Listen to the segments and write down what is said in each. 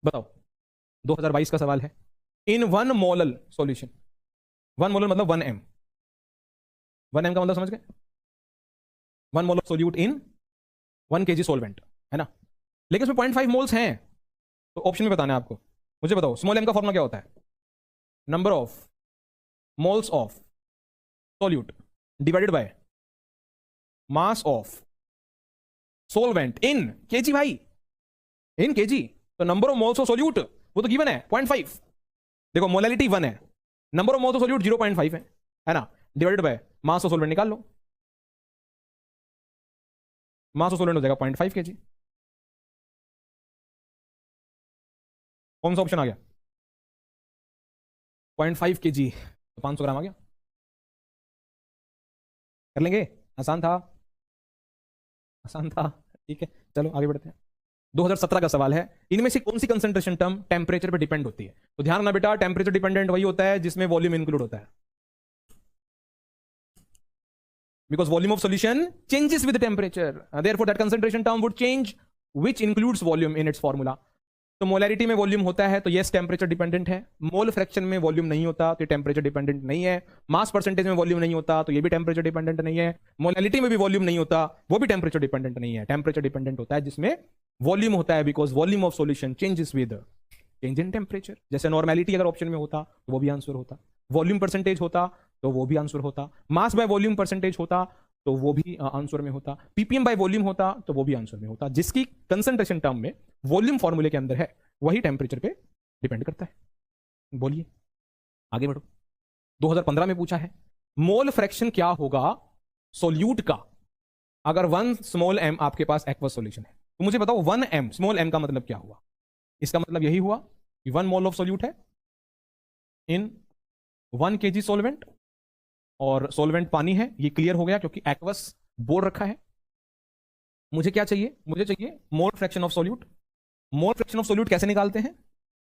बताओ, 2022 का सवाल है। In one molal solution, one molal मतलब 1 m, 1 m का मतलब समझ गए, 1 mole of solute in 1 kg solvent, है ना। लेकिन उसमें 0.5 मोल्स हैं, तो ऑप्शन में बताना है आपको। मुझे बताओ स्मॉल m का फॉर्मूला क्या होता है? Number of moles of solute divided by mass of solvent in KG भाई, इन केजी। तो number of moles of solute वो तो गिवन है 0.5। देखो मोलैलिटी 1 है, number of moles of solute 0.5 है ना, divided by mass of solvent निकाल लो, मास ऑफ सोलवेंट हो जाएगा 0.5 kg। कौन सा ऑप्शन आ गया? 0.5 kg, तो 500 ग्राम आ गया। कर लेंगे, आसान था, आसान था। ठीक है, चलो आगे बढ़ते हैं। 2017 का सवाल है, इनमें से कौन सी कंसंट्रेशन टर्म टेम्परेचर पे डिपेंड होती है? तो ध्यान रखना बेटा, टेम्परेचर डिपेंडेंट वही होता है जिसमें वॉल्यूम इंक्लूड होता है, because volume of solution changes with the temperature, therefore that concentration term would change which includes volume in its formula। तो मोलैरिटी में वॉल्यूम होता है तो यस टेम्परेचर डिपेंडेंट है, मोल फ्रैक्शन में वॉल्यूम नहीं होता तो टेम्परेचर डिपेंडेंट नहीं है, मास परसेंटेज में वॉल्यूम नहीं होता तो ये भी टेम्परेचर डिपेंडेंट नहीं है, मोलैलिटी में भी वॉल्यूम नहीं होता वो भी टेम्परेचर डिपेंडेंट नहीं है। टेम्परेचर डिपेंडेंट होता है जिसमें वॉल्यूम होता है, because volume of solution changes with change in temperature. जैसे नॉर्मेलिटी अगर ऑप्शन में होता तो वो भी आंसर होता, वॉल्यूम परसेंटेज होता तो वो भी आंसर होता, मास बाय वॉल्यूम परसेंटेज होता तो वो भी आंसर में होता, पीपीएम बाय वॉल्यूम होता तो वो भी आंसर में होता। जिसकी कंसंट्रेशन टर्म में वॉल्यूम फॉर्मूले के अंदर है वही टेम्परेचर पे डिपेंड करता है। बोलिए आगे बढ़ो। 2015 में पूछा है, मोल फ्रैक्शन क्या होगा सोल्यूट का अगर 1 स्मॉल m आपके पास एक्वस सॉल्यूशन है? तो मुझे बताओ 1 m स्मॉल m का मतलब क्या हुआ? इसका मतलब यही हुआ कि 1 मोल ऑफ सोल्यूट है इन 1 kg सोलवेंट, और सोलवेंट पानी है, ये क्लियर हो गया क्योंकि एक्वस बोल रखा है। मुझे क्या चाहिए? मुझे चाहिए mole fraction of solute. Mole fraction of solute कैसे निकालते हैं?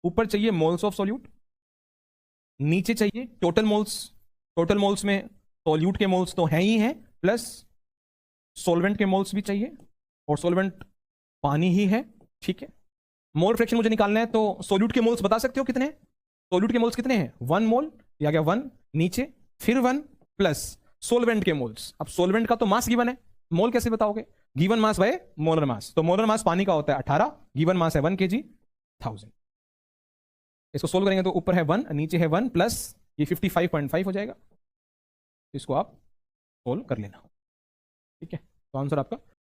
ऊपर चाहिए मोल्स ऑफ सोल्यूट, नीचे चाहिए टोटल मोल्स। टोटल मोल्स में सोल्यूट के मोल्स तो हैं ही हैं, प्लस सोलवेंट के मोल्स भी चाहिए, और सोलवेंट पानी ही है। ठीक है, मोल फ्रैक्शन मुझे निकालना है तो सोल्यूट के मोल्स बता सकते हो कितने हैं? सोल्यूट के मोल्स कितने हैं? 1 मोल, या गया 1 नीचे, फिर 1 प्लस सोलवेंट के मोल्स। अब सोलवेंट का तो मास गिवन है, मोल कैसे बताओगे? Given mass by molar mass, तो मोलर मास पानी का होता है 18, गिवन मास है 1 kg 1000। इसको सोल्व करेंगे तो ऊपर है 1 नीचे है 1 प्लस ये 55.5 हो जाएगा। इसको आप सोल्व कर लेना। ठीक है, तो आंसर आपका